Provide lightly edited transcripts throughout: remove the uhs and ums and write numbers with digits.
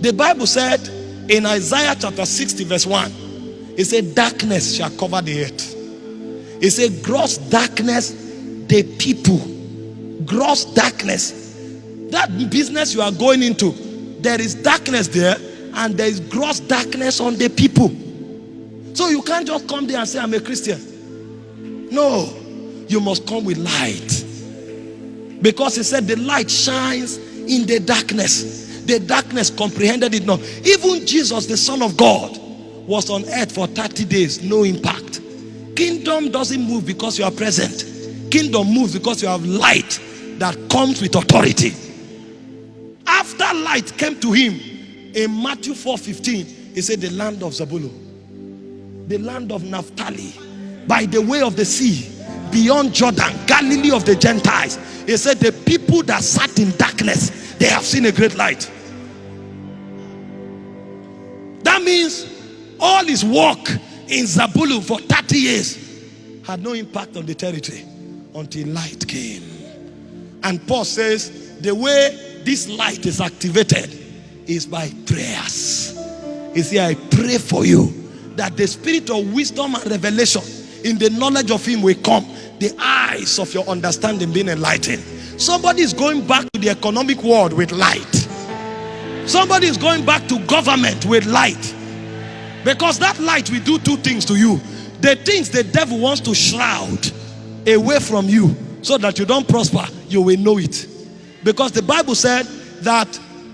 The Bible said in Isaiah chapter 60 verse 1, it said darkness shall cover the earth. It said gross darkness the people. Gross darkness. That business you are going into, there is darkness there, and there is gross darkness on the people. So you can't just come there and say I'm a Christian. No, you must come with light. Because he said the light shines in the darkness. The darkness comprehended it not. Even Jesus, the Son of God, was on earth for 30 days, no impact. Kingdom doesn't move because you are present. Kingdom moves because you have light that comes with authority. After light came to him in Matthew 4:15, he said the land of Zebulun, the land of Naphtali, by the way of the sea, beyond Jordan, Galilee of the Gentiles. He said the people that sat in darkness, they have seen a great light. That means all his work in Zebulun for 30 years had no impact on the territory until light came. And Paul says the way this light is activated is by prayers. He said, I pray for you that the spirit of wisdom and revelation in the knowledge of him will come, the eyes of your understanding being enlightened. Somebody is going back to the economic world with light. Somebody is going back to government with light. Because that light will do two things to you. The things the devil wants to shroud away from you so that you don't prosper, you will know it. Because the Bible said that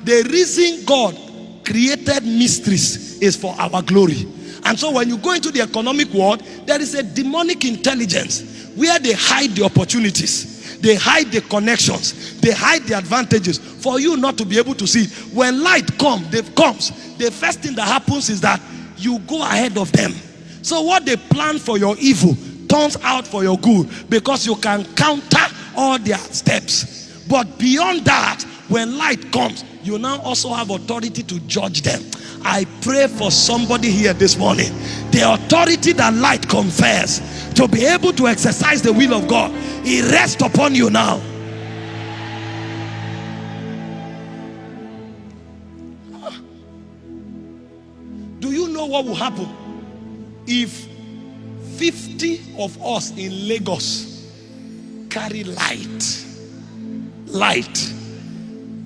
the reason God created mysteries is for our glory. And so when you go into the economic world, there is a demonic intelligence where they hide the opportunities, they hide the connections, they hide the advantages for you not to be able to see. When light comes, the first thing that happens is that you go ahead of them. So what they plan for your evil turns out for your good, because you can counter all their steps. But beyond that, when light comes, you now also have authority to judge them. I pray for somebody here this morning, the authority that light confers, to be able to exercise the will of God, it rests upon you now. Do you know what will happen if 50 of us in Lagos carry light?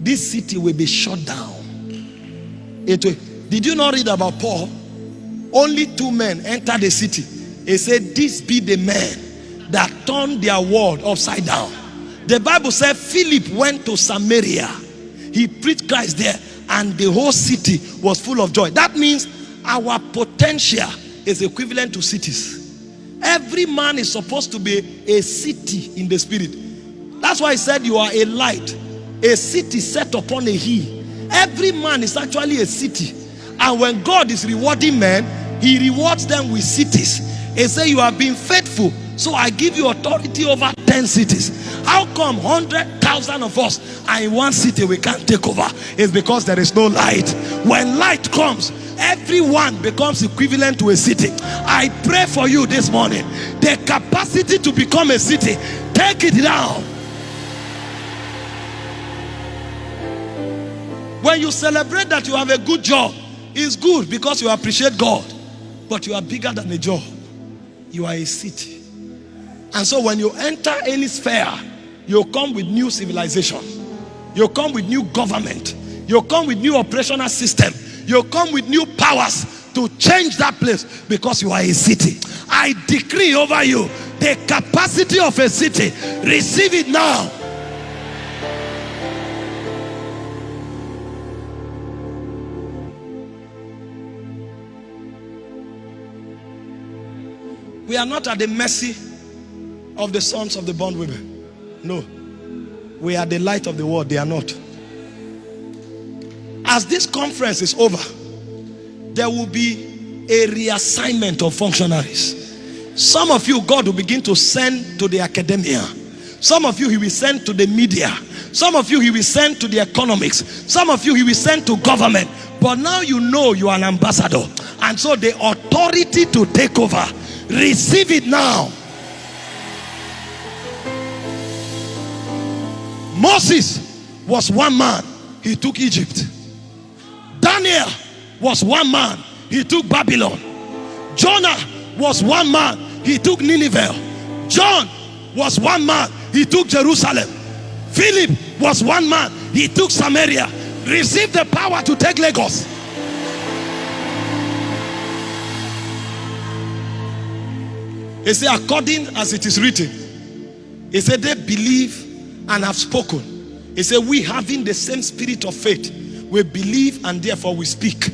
This city will be shut down. Did you not read about Paul? Only 2 men entered the city. He said, this be the men that turned their world upside down. The Bible said Philip went to Samaria. He preached Christ there, and the whole city was full of joy. That means our potential is equivalent to cities. Every man is supposed to be a city in the spirit. That's why he said you are a light, a city set upon a hill. Every man is actually a city. And when God is rewarding men, he rewards them with cities. He said you have been faithful, so I give you authority over 10 cities. How come 100,000 of us are in one city we can't take over? It's because there is no light. When light comes, everyone becomes equivalent to a city. I pray for you this morning, the capacity to become a city, take it down. When you celebrate that you have a good job, it's good because you appreciate God. But you are bigger than a job. You are a city. And so when you enter any sphere, you come with new civilization. You come with new government. You come with new operational system. You come with new powers to change that place because you are a city. I decree over you the capacity of a city. Receive it now. We are not at the mercy of the sons of the bondwomen. No. We are the light of the world. They are not. As this conference is over, there will be a reassignment of functionaries. Some of you, God will begin to send to the academia. Some of you, he will send to the media. Some of you, he will send to the economics. Some of you, he will send to government. But now you know you are an ambassador. And so the authority to take over, receive it now. Moses was one man. He took Egypt. Daniel was one man, he took Babylon. Jonah was one man, he took Nineveh. John was one man, he took Jerusalem. Philip was one man, he took Samaria. Receive the power to take Lagos. He said, according as it is written, he said, they believe and have spoken. He said, we having the same spirit of faith, we believe and therefore we speak.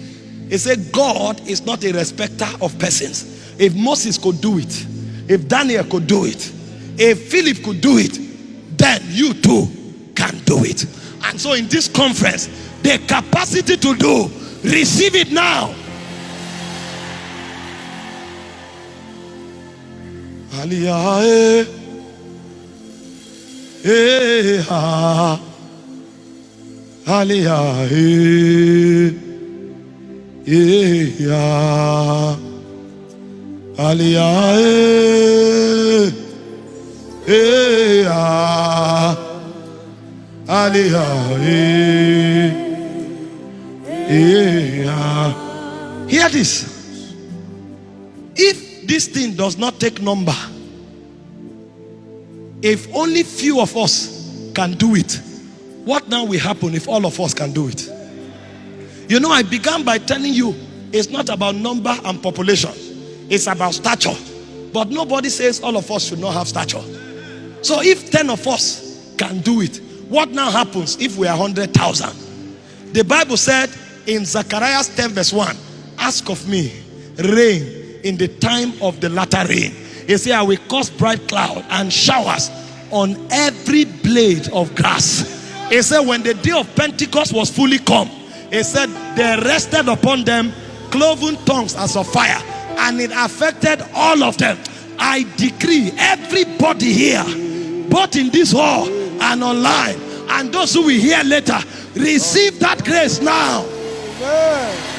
He said, God is not a respecter of persons. If Moses could do it, if Daniel could do it, if Philip could do it, then you too can do it. And so in this conference, the capacity to do, receive it now. Aliyah, Aliyah, hear this. If this thing does not take number, if only few of us can do it, what now will happen if all of us can do it? You know, I began by telling you it's not about number and population, it's about stature. But nobody says all of us should not have stature. So if 10 of us can do it, what now happens if we are 100,000? The Bible said in Zechariah 10 verse 1, ask of me rain in the time of the latter rain. He said, I will cause bright cloud and showers on every blade of grass. He said, when the day of Pentecost was fully come, he said, they rested upon them cloven tongues as of fire, and it affected all of them. I decree everybody here, both in this hall and online, and those who will hear later, receive that grace now. Amen.